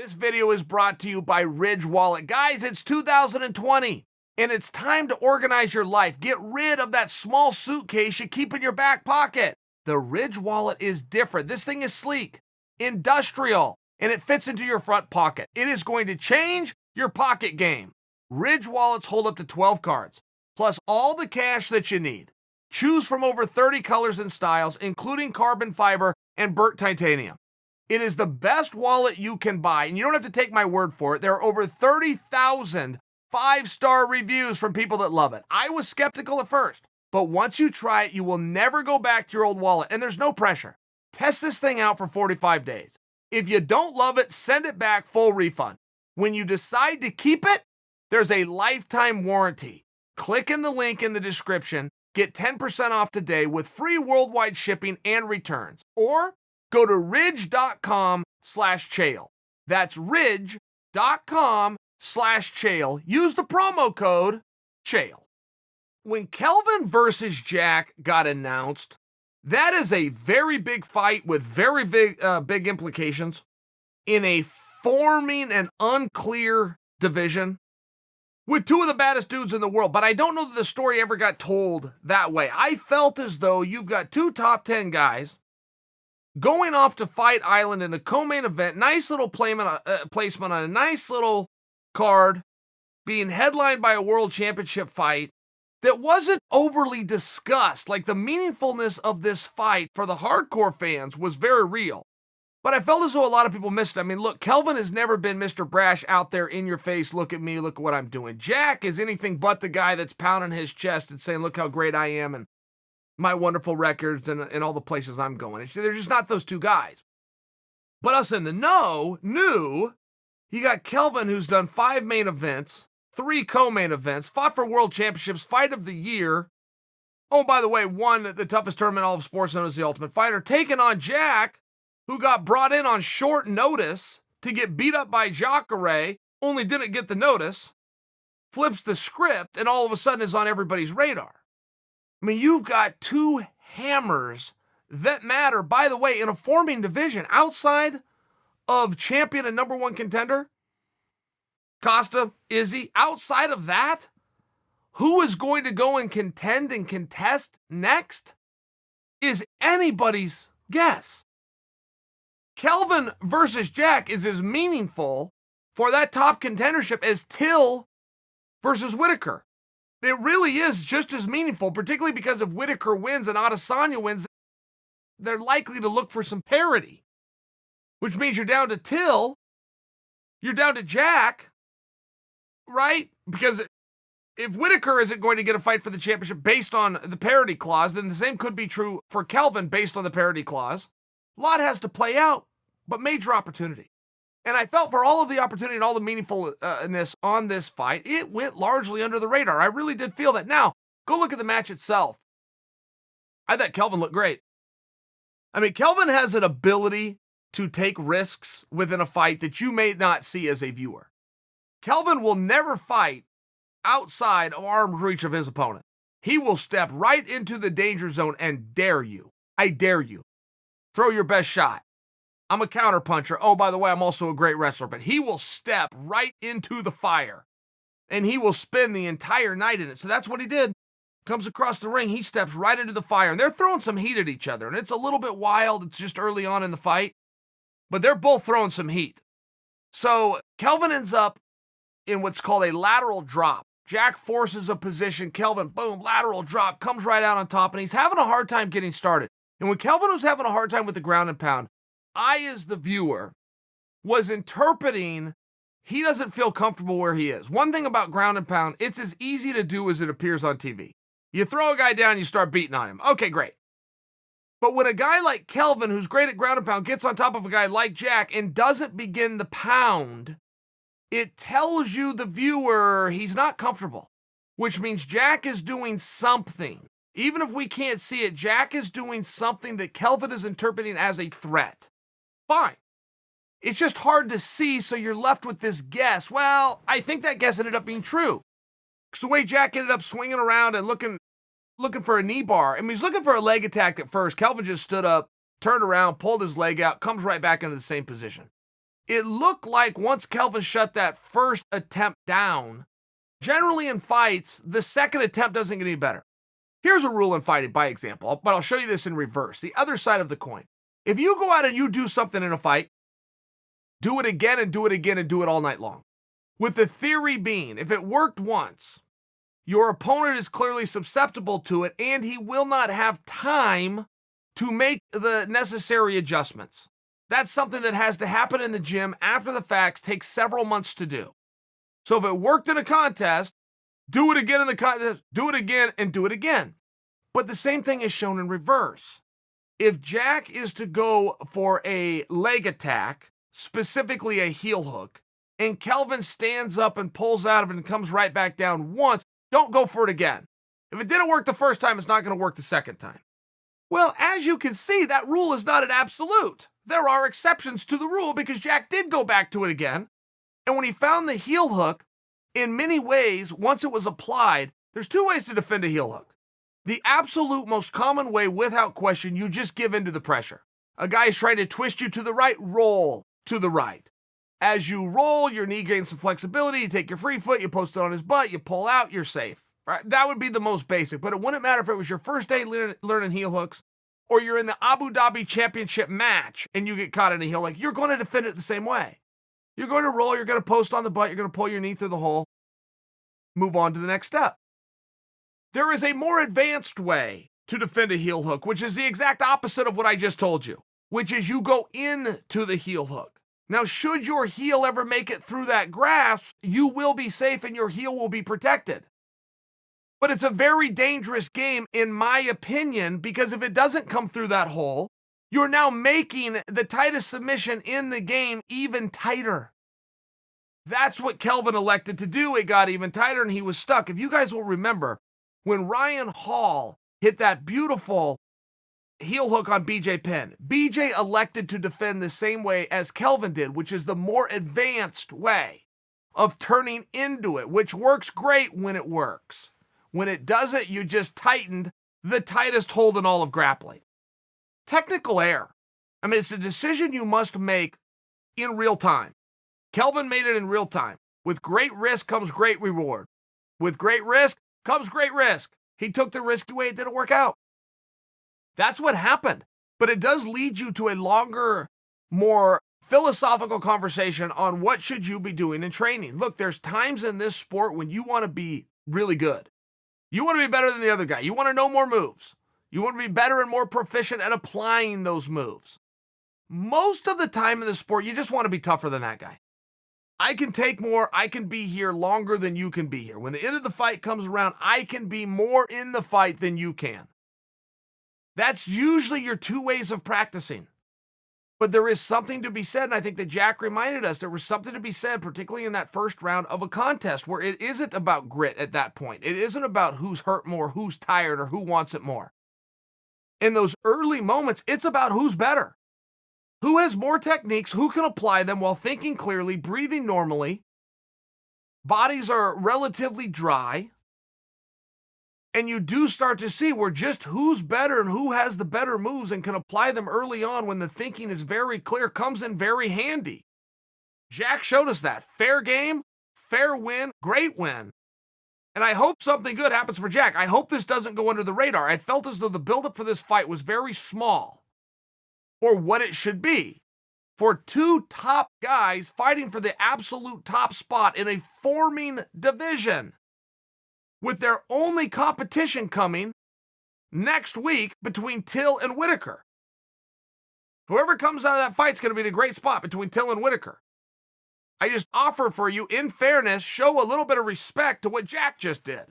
This video is brought to you by Ridge Wallet. Guys, it's 2020, and it's time to organize your life. Get rid of that small suitcase you keep in your back pocket. The Ridge Wallet is different. This thing is sleek, industrial, and it fits into your front pocket. It is going to change your pocket game. Ridge Wallets hold up to 12 cards, plus all the cash that you need. Choose from over 30 colors and styles, including carbon fiber and burnt titanium. It is the best wallet you can buy, and you don't have to take my word for it. There are over 30,000 five-star reviews from people that love it. I was skeptical at first, but once you try it, you will never go back to your old wallet, and there's no pressure. Test this thing out for 45 days. If you don't love it, send it back, full refund. When you decide to keep it, there's a lifetime warranty. Click in the link in the description, get 10% off today with free worldwide shipping and returns, or go to ridge.com/Chael. That's ridge.com/Chael. Use the promo code Chael. When Kelvin versus Jack got announced, that is a very big fight with very big implications in a forming and unclear division with two of the baddest dudes in the world. But I don't know that the story ever got told that way. I felt as though you've got two top 10 guys going off to Fight Island in a co-main event, nice little placement on a nice little card, being headlined by a world championship fight that wasn't overly discussed. Like, the meaningfulness of this fight for the hardcore fans was very real. But I felt as though a lot of people missed it. I mean, look, Kelvin has never been Mr. Brash out there in your face, look at me, look at what I'm doing. Jack is anything but the guy that's pounding his chest and saying, look how great I am and my wonderful records and all the places I'm going. They're just not those two guys. But us in the know knew you got Kelvin, who's done 5 main events, 3 co-main events, fought for world championships, fight of the year. Oh, by the way, won the toughest tournament in all of sports known as the Ultimate Fighter, taking on Jack, who got brought in on short notice to get beat up by Jacare, only didn't get the notice, flips the script, and all of a sudden is on everybody's radar. I mean, you've got two hammers that matter, by the way, in a forming division outside of champion and number 1 contender, Costa, Izzy. Outside of that, who is going to go and contend and contest next is anybody's guess. Kelvin versus Jack is as meaningful for that top contendership as Till versus Whitaker. It really is just as meaningful, particularly because if Whitaker wins and Adesanya wins, they're likely to look for some parity, which means you're down to Till, you're down to Jack, right? Because if Whitaker isn't going to get a fight for the championship based on the parity clause, then the same could be true for Kelvin based on the parity clause. A lot has to play out, but major opportunity. And I felt for all of the opportunity and all the meaningfulness on this fight, it went largely under the radar. I really did feel that. Now, go look at the match itself. I thought Kelvin looked great. I mean, Kelvin has an ability to take risks within a fight that you may not see as a viewer. Kelvin will never fight outside of arm's reach of his opponent. He will step right into the danger zone and dare you. I dare you. Throw your best shot. I'm a counterpuncher. Oh, by the way, I'm also a great wrestler. But he will step right into the fire. And he will spend the entire night in it. So that's what he did. Comes across the ring. He steps right into the fire. And they're throwing some heat at each other. And it's a little bit wild. It's just early on in the fight. But they're both throwing some heat. So Kelvin ends up in what's called a lateral drop. Jack forces a position. Kelvin, boom, lateral drop. Comes right out on top. And he's having a hard time getting started. And when Kelvin was having a hard time with the ground and pound, I, as the viewer, was interpreting he doesn't feel comfortable where he is. One thing about ground and pound, it's as easy to do as it appears on TV. You throw a guy down, you start beating on him. Okay, great. But when a guy like Kelvin, who's great at ground and pound, gets on top of a guy like Jack and doesn't begin the pound, it tells you, the viewer, he's not comfortable, which means Jack is doing something. Even if we can't see it, Jack is doing something that Kelvin is interpreting as a threat. Fine. It's just hard to see, so you're left with this guess. Well, I think that guess ended up being true. Because the way Jack ended up swinging around and looking for a knee bar. I mean, he's looking for a leg attack at first. Kelvin just stood up, turned around, pulled his leg out, comes right back into the same position. it looked like once Kelvin shut that first attempt down, generally in fights, the second attempt doesn't get any better. Here's a rule in fighting by example, but I'll show you this in reverse, the other side of the coin. If you go out and you do something in a fight, do it again and do it again and do it all night long. With the theory being, if it worked once, your opponent is clearly susceptible to it and he will not have time to make the necessary adjustments. That's something that has to happen in the gym after the fact, takes several months to do. So if it worked in a contest, do it again in the contest, do it again, and do it again. But the same thing is shown in reverse. If Jack is to go for a leg attack, specifically a heel hook, and Kelvin stands up and pulls out of it and comes right back down once, don't go for it again. If it didn't work the first time, it's not going to work the second time. Well, as you can see, that rule is not an absolute. There are exceptions to the rule because Jack did go back to it again. And when he found the heel hook, in many ways, once it was applied, there's two ways to defend a heel hook. The absolute most common way, without question, you just give in to the pressure. A guy is trying to twist you to the right, roll to the right. As you roll, your knee gains some flexibility, you take your free foot, you post it on his butt, you pull out, you're safe. Right? That would be the most basic, but it wouldn't matter if it was your first day learning heel hooks or you're in the Abu Dhabi Championship match and you get caught in a heel hook. You're going to defend it the same way. You're going to roll, you're going to post on the butt, you're going to pull your knee through the hole, move on to the next step. There is a more advanced way to defend a heel hook, which is the exact opposite of what I just told you, which is you go into the heel hook. Now, should your heel ever make it through that grasp, you will be safe and your heel will be protected. But it's a very dangerous game, in my opinion, because if it doesn't come through that hole, you're now making the tightest submission in the game even tighter. That's what Kelvin elected to do. It got even tighter and he was stuck. If you guys will remember, when Ryan Hall hit that beautiful heel hook on BJ Penn, BJ elected to defend the same way as Kelvin did, which is the more advanced way of turning into it, which works great when it works. When it doesn't, you just tightened the tightest hold in all of grappling. Technical error. I mean, it's a decision you must make in real time. Kelvin made it in real time. With great risk comes great reward. With great risk comes great risk. He took the risky way, it didn't work out. That's what happened. But it does lead you to a longer, more philosophical conversation on what should you be doing in training. Look, there's times in this sport when you want to be really good. You want to be better than the other guy. You want to know more moves. You want to be better and more proficient at applying those moves. Most of the time in the sport, you just want to be tougher than that guy. I can take more. I can be here longer than you can be here. When the end of the fight comes around, I can be more in the fight than you can. That's usually your two ways of practicing. But there is something to be said, and I think that Jack reminded us there was something to be said, particularly in that first round of a contest, where it isn't about grit at that point. It isn't about who's hurt more, who's tired, or who wants it more. In those early moments, it's about who's better. Who has more techniques, who can apply them while thinking clearly, breathing normally. Bodies are relatively dry. And you do start to see where just who's better and who has the better moves and can apply them early on when the thinking is very clear comes in very handy. Jack showed us that. Fair game, fair win, great win. And I hope something good happens for Jack. I hope this doesn't go under the radar. I felt as though the buildup for this fight was very small for what it should be. For two top guys fighting for the absolute top spot in a forming division, with their only competition coming next week between Till and Whitaker. Whoever comes out of that fight is going to be in a great spot between Till and Whitaker. I just offer for you, in fairness, show a little bit of respect to what Jack just did.